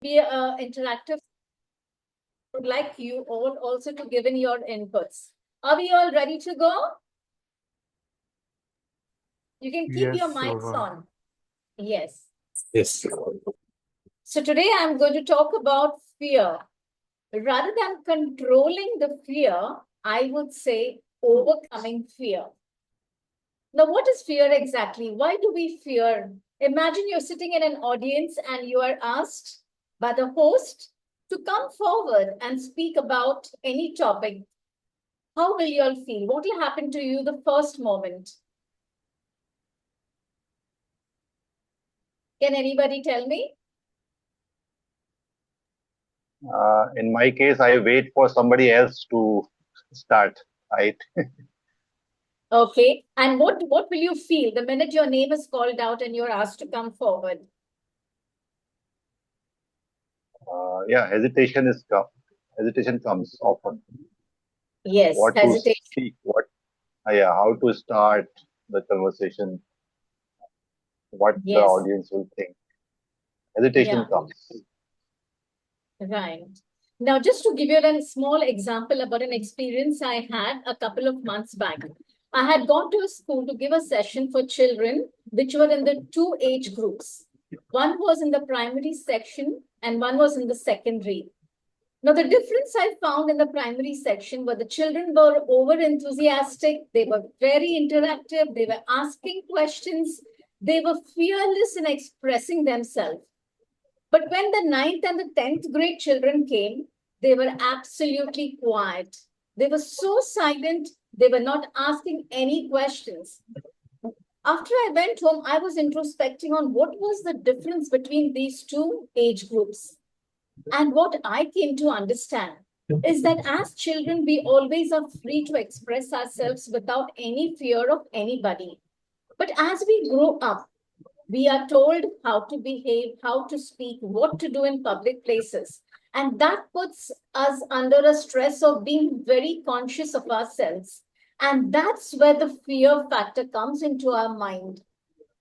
Be interactive. Would like you all also to give in your inputs. Are we all ready to go? You can keep your Yes, mics Rowan. on. Yes. Yes. So today I'm going to talk about fear. Rather than controlling the fear, I would say overcoming fear. Now, what is fear exactly? Why do we fear? Imagine you're sitting in an audience and you are asked by the host to come forward and speak about any topic. How will you all feel? What will happen to you the first moment? Can anybody tell me? In my case, I wait for somebody else to start, right? Okay. And what will you feel the minute your name is called out and you're asked to come forward? Yeah, hesitation comes often. Yes, What to hesitation. speak, how to start the conversation, what the Yes. audience will think. Hesitation Yeah. comes. Right. Now, just to give you a small example about an experience I had a couple of months back. I had gone to a school to give a session for children which were in the two age groups. One was in the primary section and one was in the secondary. Now, the difference I found in the primary section were the children were over enthusiastic, they were very interactive, they were asking questions, they were fearless in expressing themselves. But when the ninth and the 10th grade children came, they were absolutely quiet. They were so silent, they were not asking any questions. After I went home, I was introspecting on what was the difference between these two age groups. And what I came to understand is that as children, we always are free to express ourselves without any fear of anybody. But as we grow up, we are told how to behave, how to speak, what to do in public places. And that puts us under a stress of being very conscious of ourselves. And that's where the fear factor comes into our mind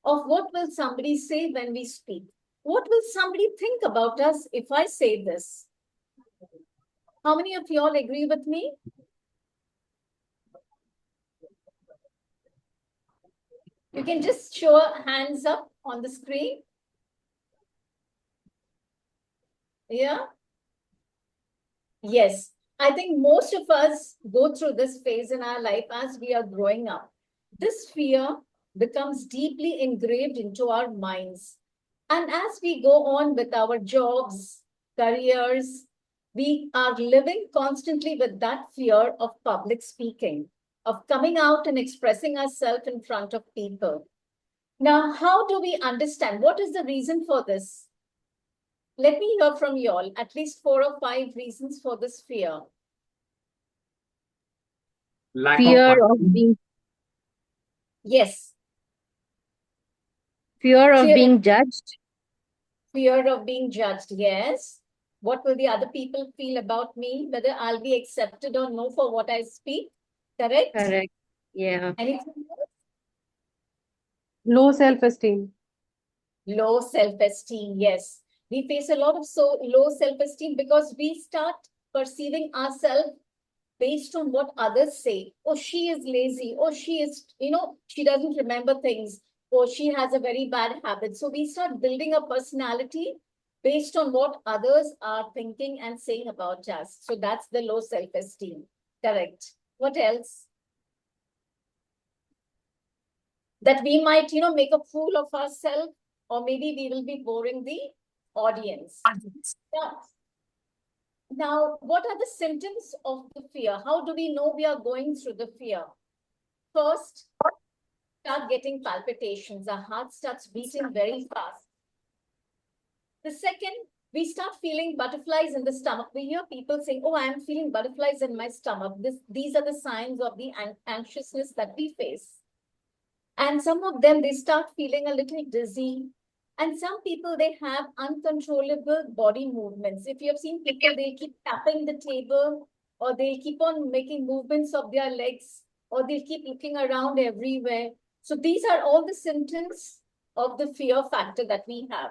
of what will somebody say when we speak? What will somebody think about us if I say this? How many of you all agree with me? You can just show hands up on the screen. Yeah. Yes. I think most of us go through this phase in our life as we are growing up. This fear becomes deeply engraved into our minds. And as we go on with our jobs, careers, we are living constantly with that fear of public speaking, of coming out and expressing ourselves in front of people. Now, how do we understand? What is the reason for this? Let me hear from you all, at least 4 or 5 reasons for this fear. Lack of Fear of confidence. being Yes, fear of fear, being judged. fear of being judged. Yes. What will the other people feel about me? Whether I'll be accepted or no for what I speak. Correct? Correct. Yeah. Anything else? Low self-esteem. Low self-esteem. Yes. We face a lot of so low self-esteem because we start perceiving ourselves based on what others say. Oh, she is lazy. Oh, she is, she doesn't remember things. Or she has a very bad habit. So we start building a personality based on what others are thinking and saying about us. So that's the low self-esteem. Correct. What else? That we might, make a fool of ourselves, or maybe we will be boring the audience. Yeah. Now, what are the symptoms of the fear? How do we know we are going through the fear? First, start getting palpitations. Our heart starts beating very fast. The second, we start feeling butterflies in the stomach. We hear people saying, oh, I'm feeling butterflies in my stomach. These are the signs of the anxiousness that we face. And some of them, they start feeling a little dizzy. And some people, they have uncontrollable body movements. If you have seen people, they keep tapping the table, or they'll keep on making movements of their legs, or they'll keep looking around everywhere. So these are all the symptoms of the fear factor that we have.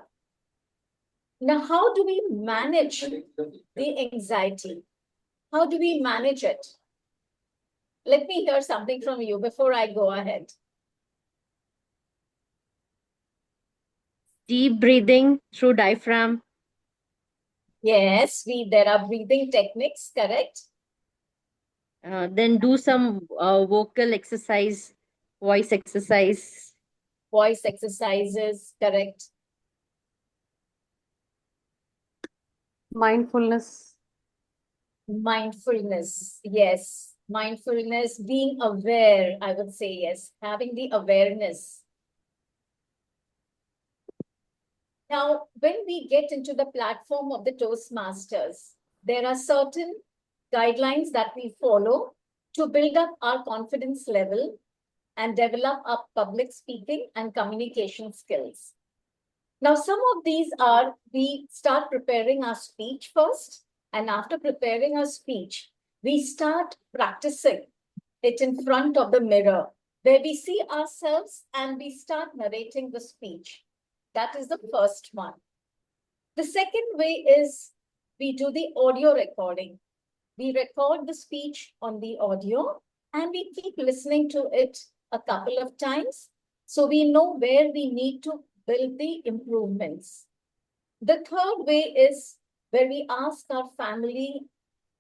Now, how do we manage the anxiety? How do we manage it? Let me hear something from you before I go ahead. Deep breathing through diaphragm. Yes, there are breathing techniques, correct? Then do some vocal exercise, voice exercise. Voice exercises, correct? Mindfulness. Mindfulness, yes. Mindfulness, being aware, I would say, yes. Having the awareness. Now, when we get into the platform of the Toastmasters, there are certain guidelines that we follow to build up our confidence level and develop our public speaking and communication skills. Now, some of these are, we start preparing our speech first, and after preparing our speech, we start practicing it in front of the mirror, where we see ourselves and we start narrating the speech. That is the first one. The second way is we do the audio recording. We record the speech on the audio and we keep listening to it a couple of times so we know where we need to build the improvements. The third way is where we ask our family,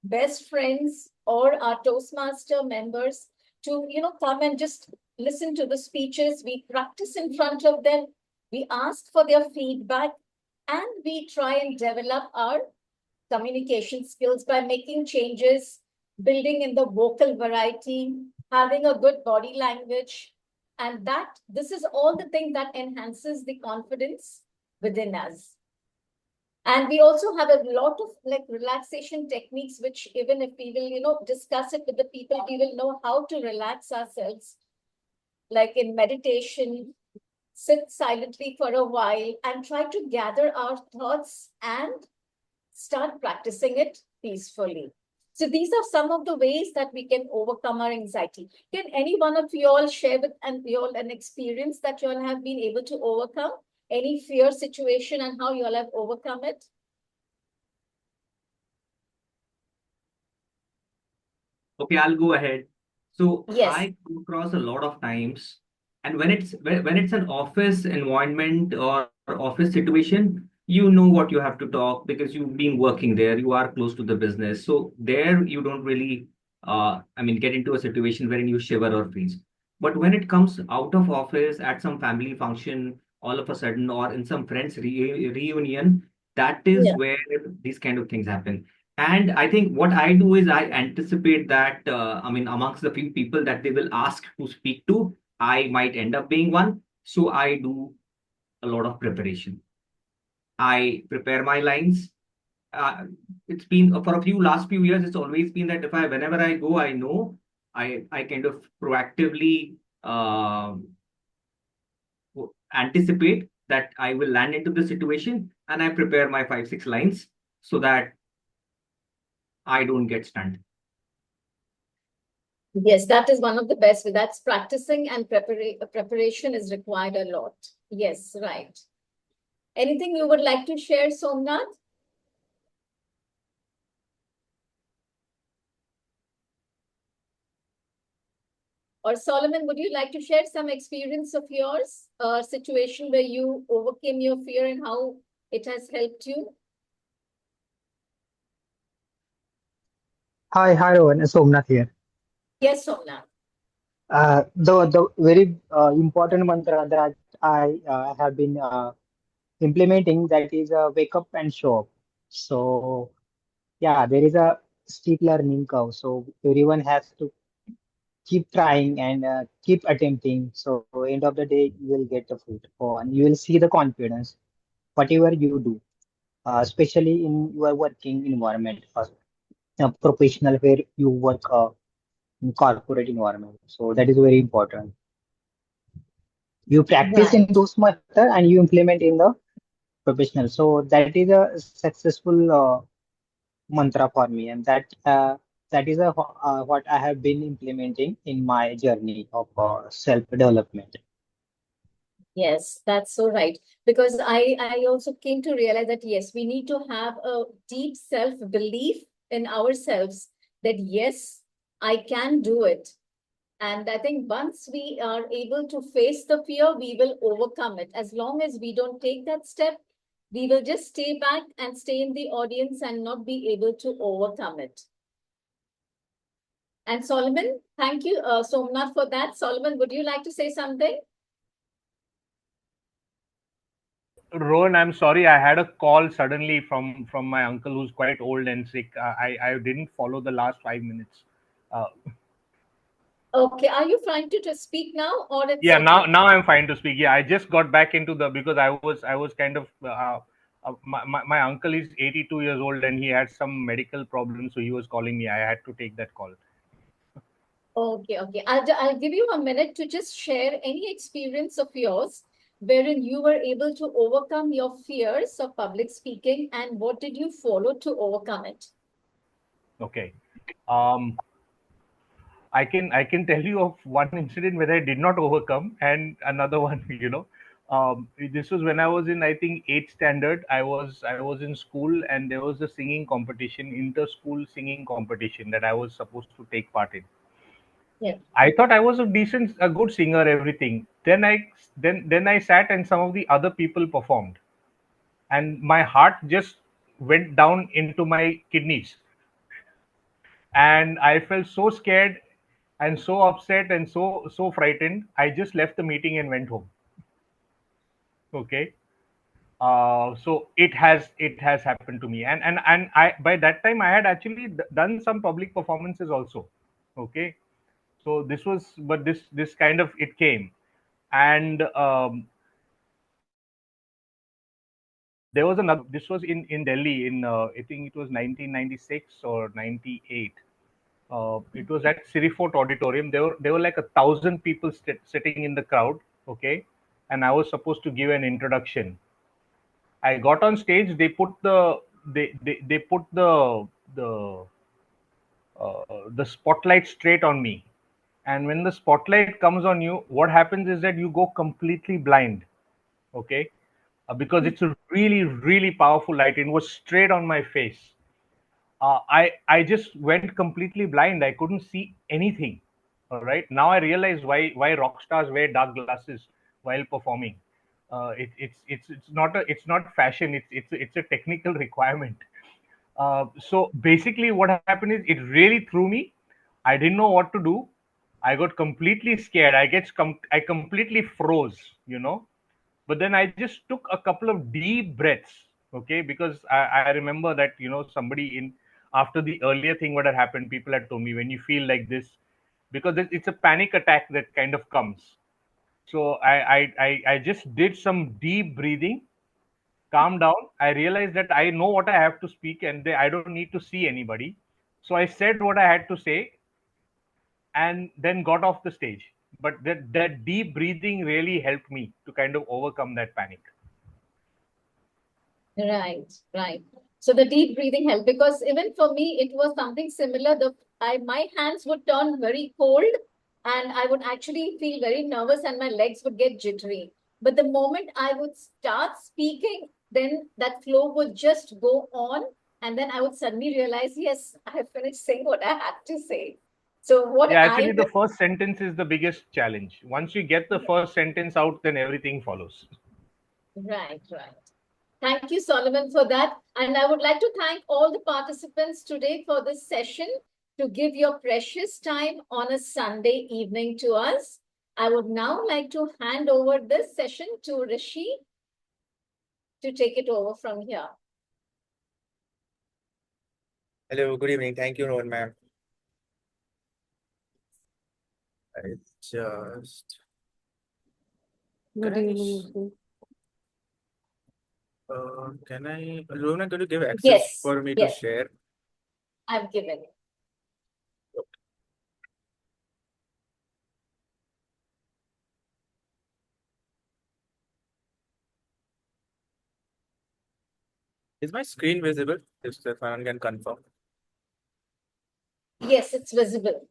best friends, or our Toastmaster members to, come and just listen to the speeches. We practice in front of them. We ask for their feedback and we try and develop our communication skills by making changes, building in the vocal variety, having a good body language. And this is all the thing that enhances the confidence within us. And we also have a lot of relaxation techniques, which even if we will, discuss it with the people, we will know how to relax ourselves. Like in meditation, sit silently for a while and try to gather our thoughts and start practicing it peacefully. So these are some of the ways that we can overcome our anxiety. Can any one of you all share with you all an experience that you all have been able to overcome? Any fear situation and how you all have overcome it? Okay, I'll go ahead. So Yes. I come across a lot of times, and when it's an office environment or office situation, you know what you have to talk because you've been working there, you are close to the business. So there you don't really, get into a situation wherein you shiver or freeze. But when it comes out of office at some family function, all of a sudden, or in some friends reunion, that is Yeah. where these kind of things happen. And I think what I do is I anticipate that, amongst the few people that they will ask to speak to, I might end up being one. So I do a lot of preparation. I prepare my lines. Uh, it's been for a few last few years, it's always been that whenever I go, I know I kind of proactively anticipate that I will land into the situation and I prepare my 5, 6 lines so that I don't get stunned. Yes, that is one of the best. That's practicing and preparation is required a lot. Yes, right. Anything you would like to share, Somnath? Or Solomon, would you like to share some experience of yours, a situation where you overcame your fear and how it has helped you? Hi, Rowan. Somnath here. Yes, Somnath. The very important mantra that I have been implementing, that is wake up and show up. So yeah, there is a steep learning curve. So everyone has to keep trying and keep attempting. So end of the day, you will get the fruit, and you will see the confidence whatever you do, especially in your working environment, a professional where you work in corporate environment. So that is very important. You practice in Right. those matter and you implement in the professional. So that is a successful mantra for me, and that is what I have been implementing in my journey of self development. Yes, that's so right. Because I also came to realize that yes, we need to have a deep self-belief in ourselves that yes, I can do it. And I think once we are able to face the fear, we will overcome it. As long as we don't take that step, we will just stay back and stay in the audience and not be able to overcome it. And Solomon, thank you, Somnath, for that. Solomon, would you like to say something? Rowan, I'm sorry, I had a call suddenly from my uncle who's quite old and sick. I didn't follow the last 5 minutes. Uh, Okay, are you trying to speak now or it's yeah, okay? now I'm fine to speak. Yeah, I just got back into the because I was kind of my uncle is 82 years old and he had some medical problems, so he was calling me. I had to take that call. Okay, okay. I'll give you a minute to just share any experience of yours wherein you were able to overcome your fears of public speaking and what did you follow to overcome it? Okay. Um, I can tell you of one incident where I did not overcome, and another one. This was when I was in, I think, eighth standard. I was in school, and there was a singing competition, inter-school singing competition that I was supposed to take part in. Yeah. I thought I was a good singer, everything. Then I sat and some of the other people performed, and my heart just went down into my kidneys, and I felt so scared and so upset and so frightened. I just left the meeting and went home. Okay. So it has happened to me, and I by that time I had actually done some public performances also. Okay. So this kind of it came, and there was another. This was in Delhi in I think it was 1996 or 98. It was at Siri Fort Auditorium. There were like 1,000 people sitting in the crowd. Okay, and I was supposed to give an introduction. I got on stage. They put the spotlight straight on me. And when the spotlight comes on you, what happens is that you go completely blind. Okay, because it's a really really powerful light. It was straight on my face. I just went completely blind. I couldn't see anything. All right. Now I realize why rock stars wear dark glasses while performing. It's not fashion. It's a technical requirement. So basically, what happened is it really threw me. I didn't know what to do. I got completely scared. I completely froze. But then I just took a couple of deep breaths, okay, because I remember that somebody in after the earlier thing what had happened, people had told me when you feel like this, because it's a panic attack that kind of comes. So I just did some deep breathing, calm down. I realized that I know what I have to speak and I don't need to see anybody. So I said what I had to say and then got off the stage. But that deep breathing really helped me to kind of overcome that panic. Right, right. So the deep breathing helped because even for me, it was something similar. My hands would turn very cold and I would actually feel very nervous and my legs would get jittery. But the moment I would start speaking, then that flow would just go on. And then I would suddenly realize, yes, I have finished saying what I had to say. So what Yeah, I actually, the first sentence is the biggest challenge. Once you get the first sentence out, then everything follows. Right, right. Thank you, Solomon, for that. And I would like to thank all the participants today for this session to give your precious time on a Sunday evening to us. I would now like to hand over this session to Rishi to take it over from here. Hello, good evening. Thank you, Rowan, ma'am. I just Good can I evening, s- Rishi. can I Rowan, could you give access Yes, for me to yes, share? I've given. Is my screen visible? If Stefan can confirm. Yes, it's visible.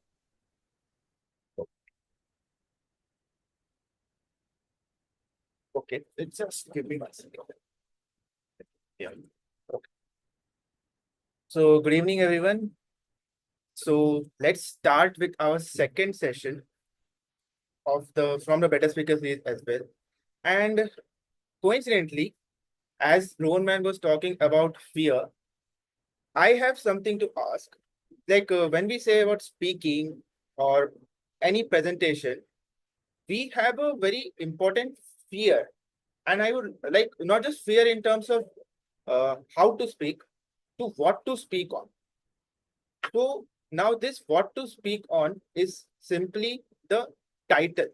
Okay, it's just give me one second. Yeah. Okay. So good evening, everyone. So let's start with our second session of the from the Better Speaker series as well. And coincidentally, as Rowan man was talking about fear, I have something to ask. Like when we say about speaking or any presentation, we have a very important fear. And I would like not just fear in terms of how to speak, to what to speak on. So now this what to speak on is simply the title.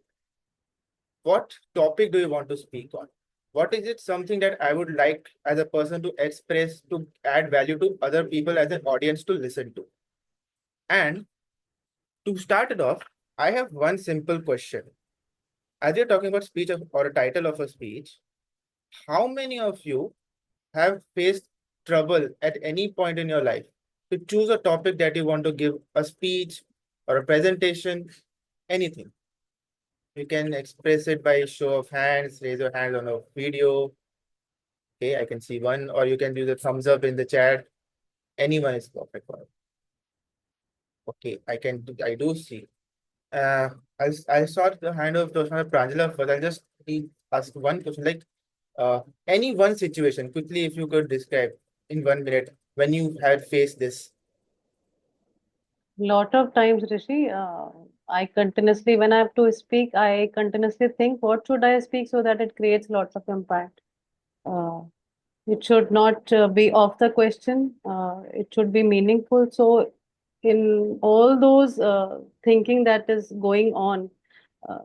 What topic do you want to speak on? What is it something that I would like as a person to express, to add value to other people as an audience to listen to? And to start it off, I have one simple question. As you're talking about speech or a title of a speech, how many of you have faced trouble at any point in your life to choose a topic that you want to give a speech or a presentation, anything? You can express it by a show of hands, raise your hand on a video. Okay, I can see one, or you can do the thumbs up in the chat. Anyone is perfect for it. Okay, I do see. Uh, I saw the hand of Pranjala first. I'll just ask one question, like any one situation, quickly, if you could describe in 1 minute when you had faced this. Lot of times, Rishi, I continuously, when I have to speak, I continuously think, what should I speak so that it creates lots of impact. It should not be off the question. It should be meaningful. So, in all those thinking that is going on, uh,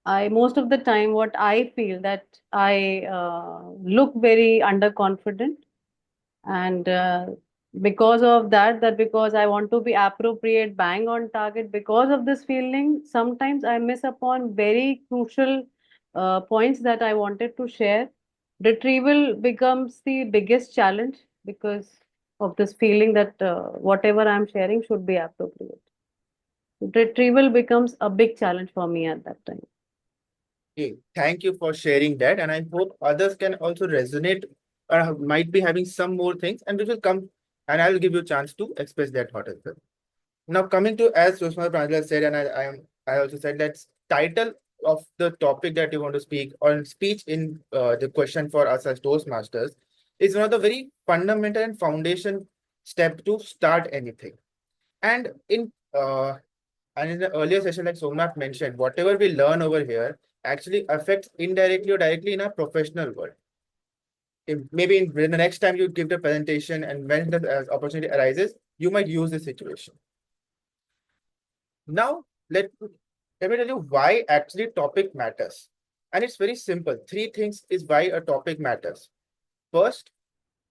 I most of the time what I feel that I look very underconfident, and because of that because I want to be appropriate, bang on target, because of this feeling, sometimes I miss upon very crucial points that I wanted to share. Retrieval becomes the biggest challenge because of this feeling that whatever I'm sharing should be appropriate. Retrieval becomes a big challenge for me at that time. Okay, thank you for sharing that, and I hope others can also resonate or might be having some more things, and we will come and I'll give you a chance to express that thought as well. Now, coming to as Sushma Pranjala said, and I also said that title of the topic that you want to speak or speech in the question for us as Toastmasters is one of the very fundamental and foundation step to start anything. And in the earlier session, like Somnath mentioned, whatever we learn over here actually affects indirectly or directly in our professional world. Maybe in the next time you give the presentation and when the opportunity arises, you might use this situation. Now, let me tell you why actually topic matters. And it's very simple. 3 things is why a topic matters. First,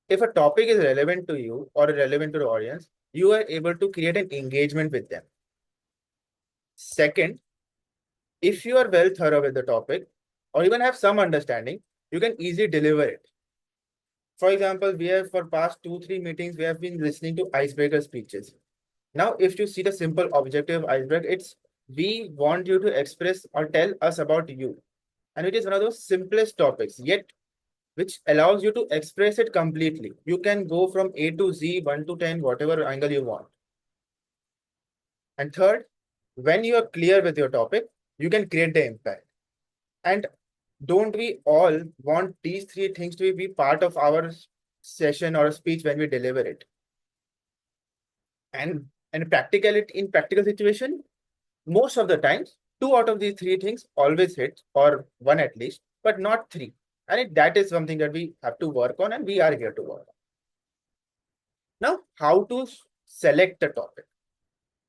if a topic is relevant to you or relevant to the audience, you are able to create an engagement with them. Second, if you are well thorough with the topic or even have some understanding, you can easily deliver it. For example, we have for past 2-3 meetings, we have been listening to icebreaker speeches. Now, if you see the simple objective iceberg, it's we want you to express or tell us about you. And it is one of those simplest topics, yet which allows you to express it completely. You can go from A to Z, 1 to 10, whatever angle you want. And third, when you are clear with your topic, you can create the impact. And don't we all want these 3 things to be part of our session or speech when we deliver it? And in practical situation, most of the times, 2 out of these 3 things always hit, or one at least, but not 3. And that is something that we have to work on, and we are here to work on. Now, how to select the topic?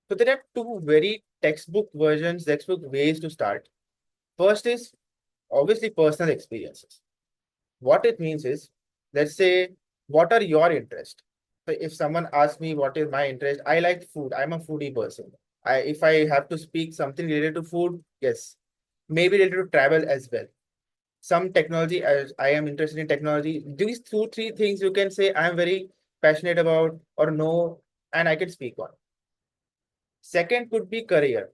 So there are 2 very textbook ways to start. First is obviously personal experiences. What it means is, let's say, what are your interests? So if someone asks me what is my interest, I like food. I'm a foodie person. If I have to speak something related to food, yes, maybe related to travel as well. Some technology, as I am interested in technology. These 2-3 things you can say I'm very passionate about or know, and I can speak on. Second could be career.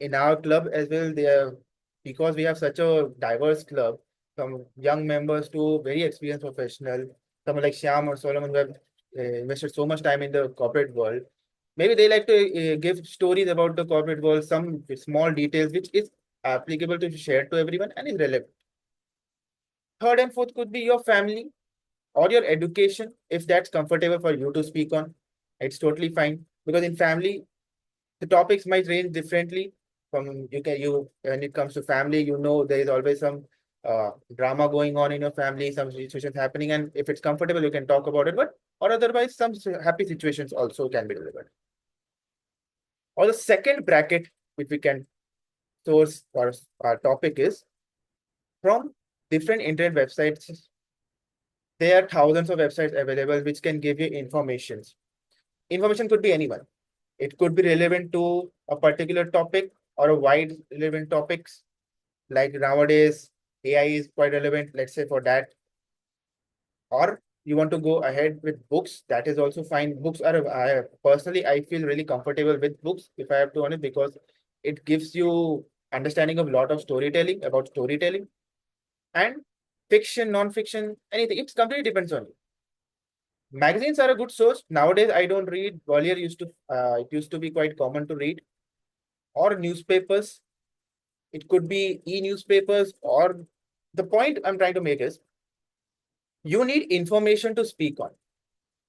In our club as well, there because we have such a diverse club, from young members to very experienced professional, someone like Shyam or Solomon who have invested so much time in the corporate world. Maybe they like to give stories about the corporate world, some small details which is applicable to share to everyone and is relevant. Third and fourth could be your family or your education, if that's comfortable for you to speak on. It's totally fine, because in family the topics might range differently. From you when it comes to family, there is always some drama going on in your family, some situations happening, and if it's comfortable, you can talk about it. But or otherwise, some happy situations also can be delivered. Or the second bracket which we can source for our topic is from different internet websites. There are thousands of websites available which can give you information. Information could be anyone. It could be relevant to a particular topic or a wide relevant topics. Like nowadays, AI is quite relevant, let's say for that. Or you want to go ahead with books, that is also fine. Books are, personally, I feel really comfortable with books, if I have to honest, because it gives you understanding of a lot of storytelling, about storytelling, and fiction, non-fiction, anything. It completely depends on you. Magazines are a good source. Nowadays, I don't read. Earlier, it used to be quite common to read. Or newspapers. It could be e-newspapers. Or the point I'm trying to make is, you need information to speak on.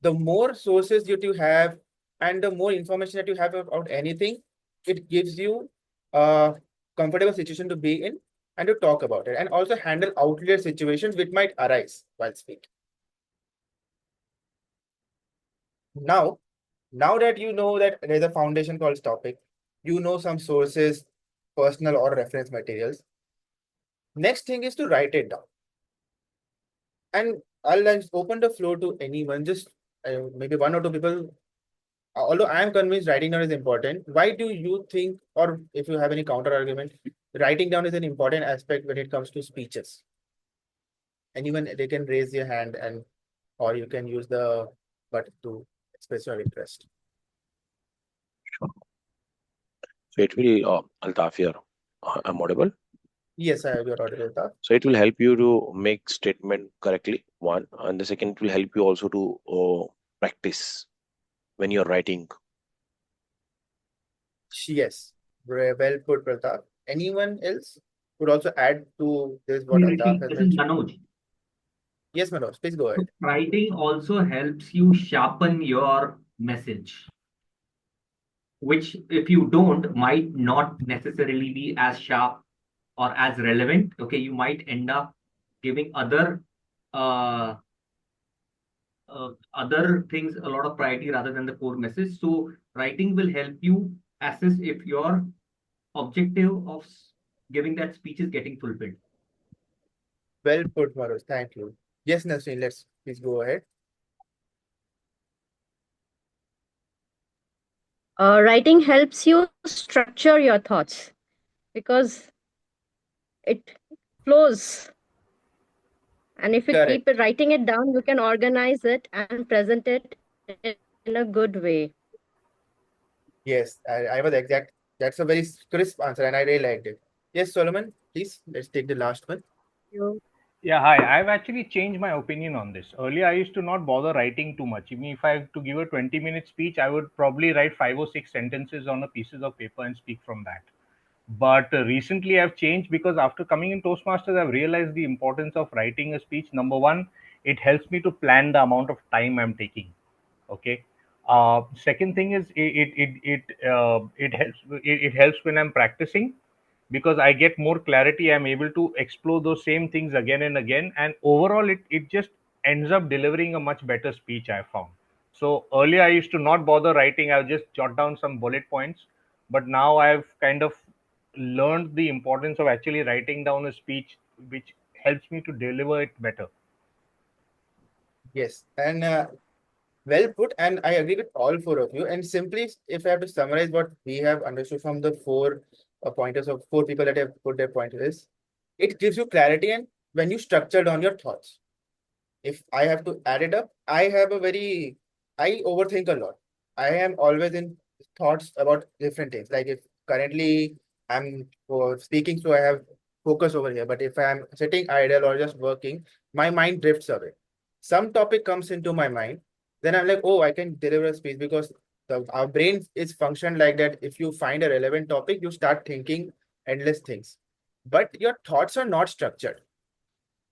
The more sources that you have and the more information that you have about anything, it gives you a comfortable situation to be in and to talk about it, and also handle outlier situations which might arise while speaking. Now that you know that there's a foundation called topic, you know some sources, personal or reference materials. Next thing is to write it down. And I'll just open the floor to anyone, just maybe one or two people. Although I am convinced writing down is important, why do you think, or if you have any counter argument, writing down is an important aspect when it comes to speeches? Anyone, they can raise their hand, and or you can use the button to express your interest. So it will, Altaf here, I'm audible? Yes, I have your audible. So it will help you to make statement correctly, one, and the second, it will help you also to practice when you're writing. Yes, well put, Pratap. Anyone else could also add to this what Hey, Altaf Rishi, has this is mentioned? Manoj. Yes, Manoj, please go ahead. Writing also helps you sharpen your message, which, if you don't, might not necessarily be as sharp or as relevant. Okay, you might end up giving uh, other things a lot of priority rather than the core message. So writing will help you assess if your objective of giving that speech is getting fulfilled. Well put, Manoj. Thank you. Yes, Nasreen, let's please go ahead. Writing helps you structure your thoughts because it flows. And if you keep Correct. writing it down, you can organize it and present it in a good way. Yes, I was exact. That's a very crisp answer, and I really liked it. Yes, Solomon, please, let's take the last one. You Yeah, hi. I've actually changed my opinion on this. Earlier, I used to not bother writing too much. Even if I have to give a 20-minute speech, I would probably write 5 or 6 sentences on a pieces of paper and speak from that. But recently, I've changed because after coming in Toastmasters, I've realized the importance of writing a speech. Number one, it helps me to plan the amount of time I'm taking. Okay. Second thing is it helps when I'm practicing because I get more clarity. I'm able to explore those same things again and again, and overall, it just ends up delivering a much better speech, I found. So earlier, I used to not bother writing, I would just jot down some bullet points, but now I've kind of learned the importance of actually writing down a speech, which helps me to deliver it better. Yes, and well put. And I agree with all four of you. And simply, if I have to summarize what we have understood from the four pointers of four people that have put their pointers, it gives you clarity and when you structured on your thoughts. If I have to add it up, I overthink a lot. I am always in thoughts about different things. Like if currently I'm speaking, so I have focus over here. But if I'm sitting idle or just working, my mind drifts away. Some topic comes into my mind, then I'm like, oh, I can deliver a speech, because our brain is functioned like that. If you find a relevant topic, you start thinking endless things. But your thoughts are not structured.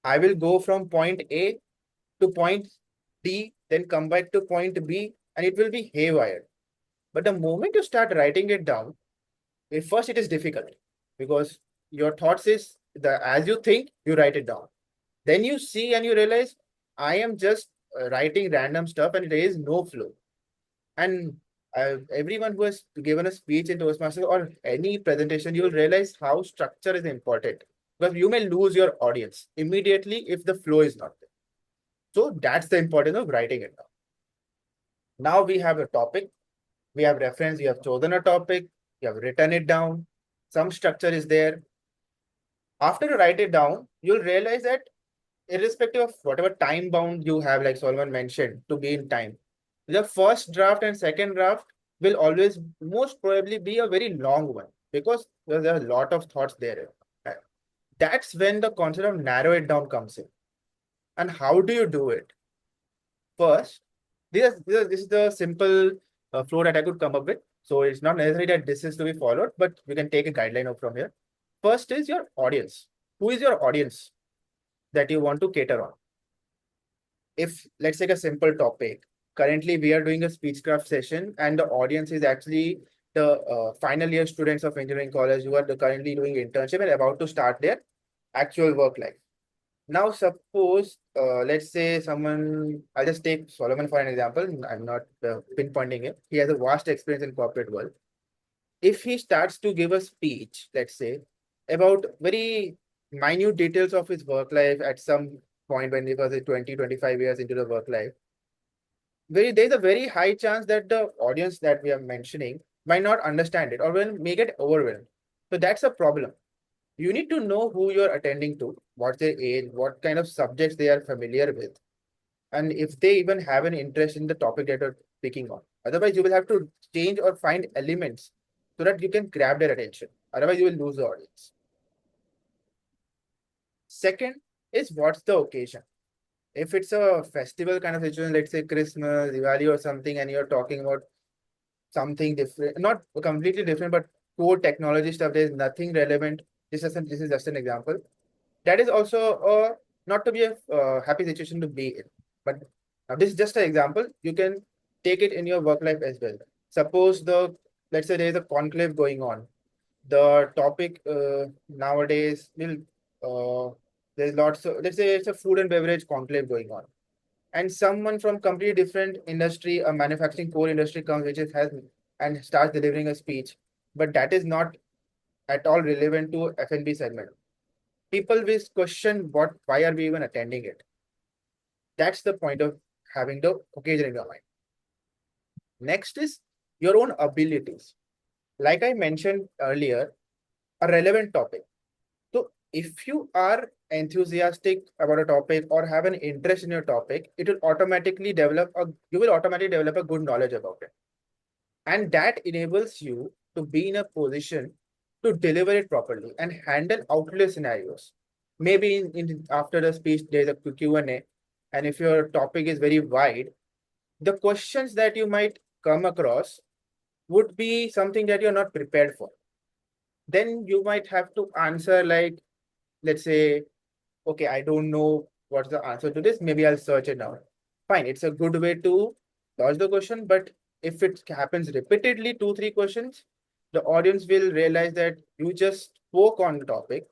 I will go from point A to point D, then come back to point B, and it will be haywire. But the moment you start writing it down, at first it is difficult, because your thoughts is as you think, you write it down. Then you see and you realize, I am just writing random stuff and there is no flow. And everyone who has given a speech in Toastmasters or any presentation, you will realize how structure is important, because you may lose your audience immediately if the flow is not there. So that's the importance of writing it down. Now we have a topic, we have reference, you have chosen a topic, you have written it down, some structure is there. After you write it down, you'll realize that irrespective of whatever time bound you have, like Solomon mentioned, to be in time, the first draft and second draft will always most probably be a very long one, because there are a lot of thoughts there. That's when the concept of narrow it down comes in. And how do you do it? First, this is the simple flow that I could come up with. So it's not necessary that this is to be followed, but you can take a guideline out from here. First is your audience. Who is your audience that you want to cater on? If let's take a simple topic. Currently, we are doing a speechcraft session, and the audience is actually the final year students of engineering college who are currently doing internship and about to start their actual work life. Now, suppose, let's say I'll just take Solomon for an example. I'm not pinpointing him. He has a vast experience in corporate world. If he starts to give a speech, let's say, about very minute details of his work life at some point when he was 20, 25 years into the work life, there's a very high chance that the audience that we are mentioning might not understand it or may get overwhelmed. So that's a problem. You need to know who you're attending to, what's their age, what kind of subjects they are familiar with, and if they even have an interest in the topic that you're picking on. Otherwise, you will have to change or find elements so that you can grab their attention. Otherwise, you will lose the audience. Second is, what's the occasion? If it's a festival kind of situation, let's say Christmas, Diwali or something, and you're talking about something different, not completely different, but core technology stuff, there's nothing relevant. This is just an example. That is also not to be a happy situation to be in. But now this is just an example. You can take it in your work life as well. Suppose let's say there is a conclave going on. The topic nowadays there's lots of, let's say it's a food and beverage conclave going on. And someone from completely different industry, a manufacturing core industry comes, and starts delivering a speech. But that is not at all relevant to F&B segment. People will question why are we even attending it? That's the point of having the occasion in your mind. Next is your own abilities. Like I mentioned earlier, a relevant topic. So if you are enthusiastic about a topic or have an interest in your topic, you will automatically develop a good knowledge about it. And that enables you to be in a position to deliver it properly and handle outlier scenarios. Maybe after the speech, there's a Q&A, and if your topic is very wide, the questions that you might come across would be something that you're not prepared for. Then you might have to answer like, let's say, okay, I don't know what's the answer to this. Maybe I'll search it out. Fine, it's a good way to dodge the question, but if it happens repeatedly, 2-3 questions, the audience will realize that you just spoke on the topic,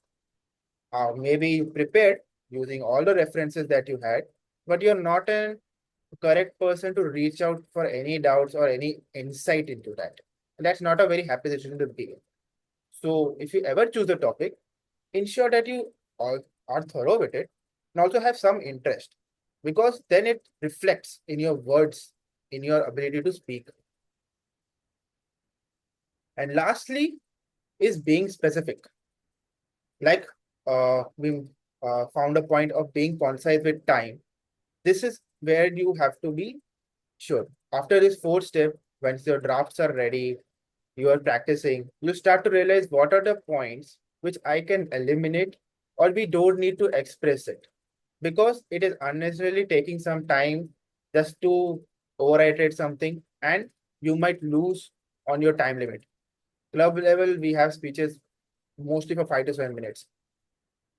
maybe you prepared using all the references that you had, but you're not a correct person to reach out for any doubts or any insight into that. And that's not a very happy situation to be in. So if you ever choose a topic, ensure that you all are thorough with it and also have some interest, because then it reflects in your words, in your ability to speak. And lastly is being specific. Like we found a point of being concise with time. This is where you have to be sure. After this fourth step, once your drafts are ready, you are practicing, you start to realize what are the points which I can eliminate, or we don't need to express it because it is unnecessarily taking some time just to overiterate something, and you might lose on your time limit. Club level, we have speeches mostly for 5 to 7 minutes,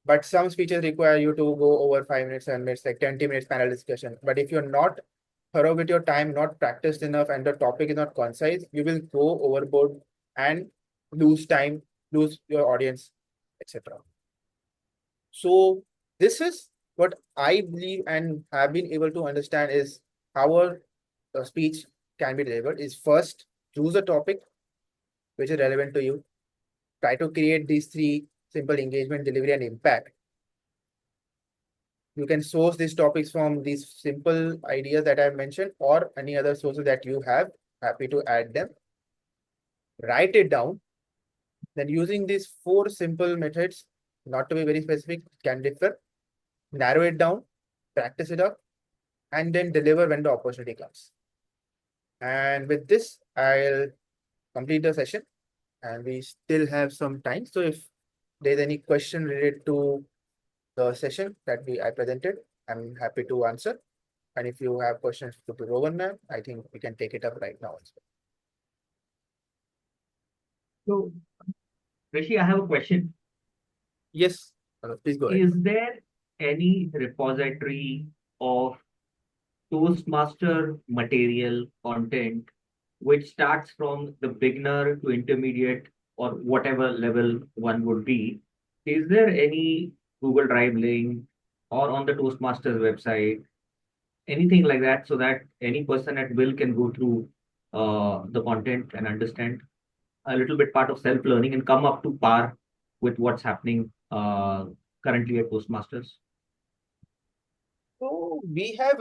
but some speeches require you to go over 5 minutes, 7 minutes, like 20 minutes panel discussion. But if you're not thorough with your time, not practiced enough, and the topic is not concise, you will go overboard and lose time, lose your audience, etc. So this is what I believe and have been able to understand is how a speech can be delivered is first choose a topic which is relevant to you. Try to create these three simple: engagement, delivery, and impact. You can source these topics from these simple ideas that I've mentioned or any other sources that you have. Happy to add them. Write it down. Then using these four simple methods, not to be very specific, can differ. Narrow it down, practice it up, and then deliver when the opportunity comes. And with this, I'll complete the session, and we still have some time. So if there's any question related to the session that I presented, I'm happy to answer. And if you have questions to Rowan ma'am, I think we can take it up right now as well. So, Rishi, I have a question. Yes, please go ahead. Is there any repository of Toastmaster material content which starts from the beginner to intermediate or whatever level one would be? Is there any Google Drive link or on the Toastmasters website, anything like that, so that any person at will can go through the content and understand a little bit part of self-learning and come up to par with what's happening currently at Toastmasters? So we have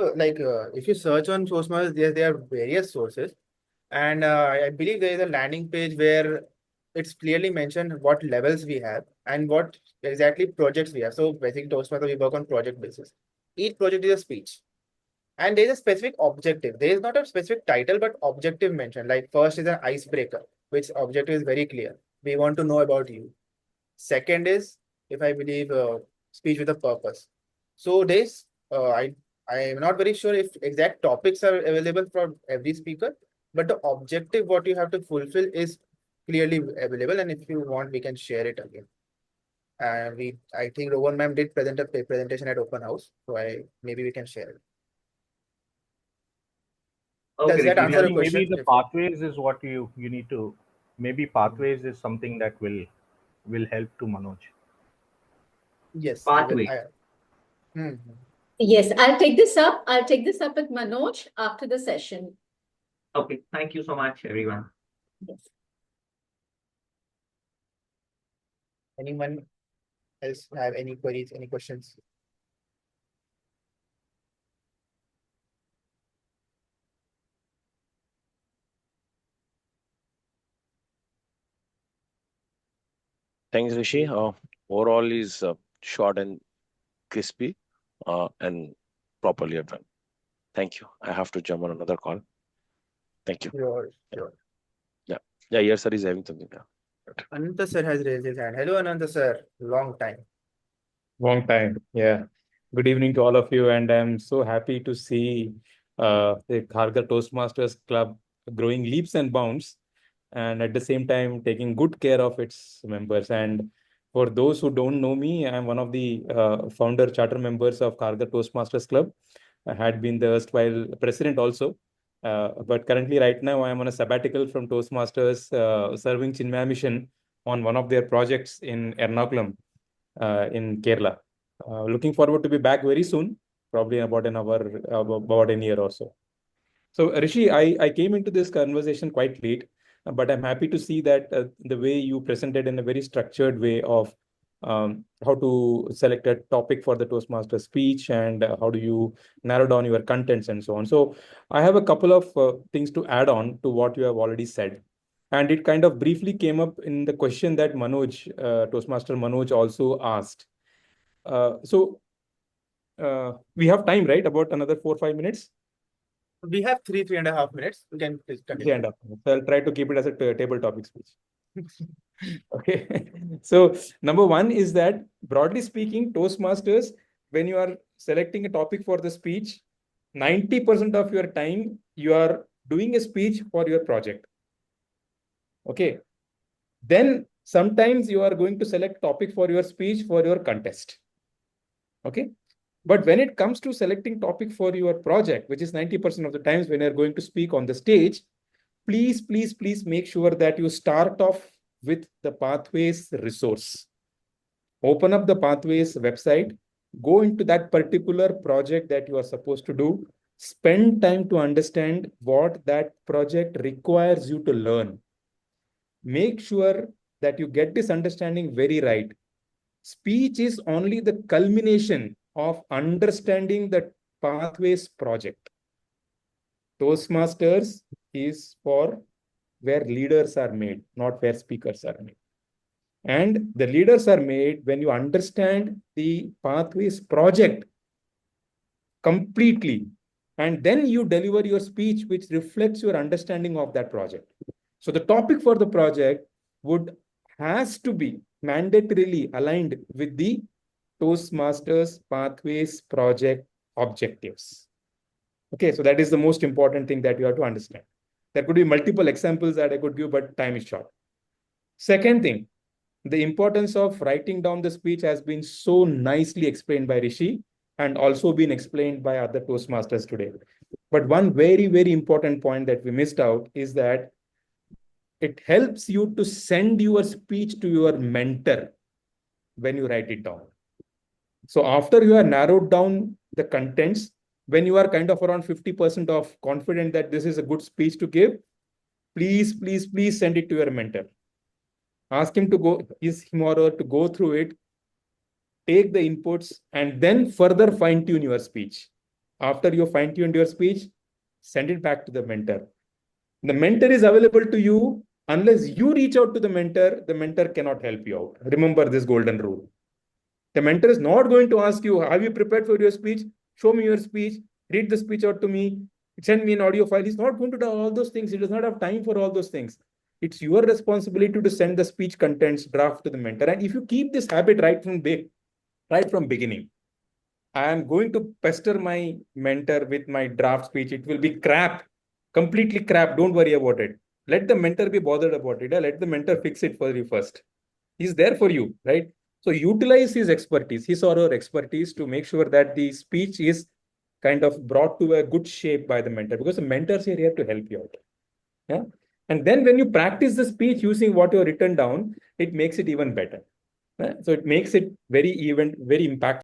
if you search on Toastmasters, there are various sources, and I believe there is a landing page where it's clearly mentioned what levels we have and what exactly projects we have. So basically, Toastmasters, we work on project basis. Each project is a speech, and there is a specific objective. There is not a specific title, but objective mentioned. Like first is an icebreaker, which objective is very clear. We want to know about you. Second is, if I believe, speech with a purpose. So this, I am not very sure if exact topics are available for every speaker, but the objective what you have to fulfill is clearly available. And if you want, we can share it again. And I think Rowan ma'am did present a presentation at open house, so maybe we can share it. Okay, Does that Rishi, answer the Maybe question? the pathways is what you need to. Maybe pathways is something that will help to Manoj. Yes, pathway. Yes, I'll take this up. I'll take this up with Manoj after the session. Okay, thank you so much, everyone. Yes. Anyone else have any queries, any questions? Thanks, Rishi. Overall is short and crispy and properly done. Thank you. I have to jump on another call. Thank you. Sure. Yeah, yes, sir is having something. Ananta sir has raised his hand. Hello, Ananta sir. Long time. Long time. Yeah. Good evening to all of you. And I'm so happy to see the Kharghar Toastmasters Club growing leaps and bounds, and at the same time taking good care of its members. And for those who don't know me, I'm one of the founder charter members of Kharghar Toastmasters Club. I had been the erstwhile president also. But currently, right now, I am on a sabbatical from Toastmasters, serving Chinmaya Mission on one of their projects in Ernakulam, in Kerala. Looking forward to be back very soon, probably in about an hour, about a year or so. So, Rishi, I came into this conversation quite late, but I'm happy to see that the way you presented in a very structured way of how to select a topic for the Toastmaster speech and how do you narrow down your contents and so on. So I have a couple of things to add on to what you have already said. And it kind of briefly came up in the question that Manoj, Toastmaster Manoj also asked. So we have time, right? About another 4 or 5 minutes? We have 3.5 minutes. We can please continue. 3.5 minutes. So I'll try to keep it as a table topic speech. Okay. So number one is that, broadly speaking, Toastmasters, when you are selecting a topic for the speech, 90% of your time you are doing a speech for your project. Okay. Then sometimes you are going to select topic for your speech for your contest. Okay. But when it comes to selecting topic for your project, which is 90% of the times when you're going to speak on the stage, please, please, please make sure that you start off with the Pathways resource. Open up the Pathways website, go into that particular project that you are supposed to do, spend time to understand what that project requires you to learn. Make sure that you get this understanding very right. Speech is only the culmination of understanding the Pathways project. Toastmasters is for where leaders are made, not where speakers are made. And the leaders are made when you understand the Pathways project completely. And then you deliver your speech, which reflects your understanding of that project. So the topic for the project has to be mandatorily aligned with the Toastmasters Pathways project objectives. Okay, so that is the most important thing that you have to understand. There could be multiple examples that I could give, but time is short. Second thing, the importance of writing down the speech has been so nicely explained by Rishi and also been explained by other Toastmasters today. But one very, very important point that we missed out is that it helps you to send your speech to your mentor when you write it down. So after you have narrowed down the contents, when you are kind of around 50% of confident that this is a good speech to give, please, please, please send it to your mentor. Ask him to go, him or her to go through it, take the inputs, and then further fine-tune your speech. After you fine-tuned your speech, send it back to the mentor. The mentor is available to you. Unless you reach out to the mentor cannot help you out. Remember this golden rule. The mentor is not going to ask you, have you prepared for your speech? Show me your speech. Read the speech out to me. Send me an audio file. He's not going to do all those things. He does not have time for all those things. It's your responsibility to send the speech contents draft to the mentor. And if you keep this habit right from beginning, I am going to pester my mentor with my draft speech. It will be crap, completely crap. Don't worry about it. Let the mentor be bothered about it. Let the mentor fix it for you first. He's there for you, right? So utilize his expertise, his or her expertise, to make sure that the speech is kind of brought to a good shape by the mentor, because the mentors are here to help you out. Yeah. And then when you practice the speech using what you have written down, it makes it even better. So it makes it very impactful.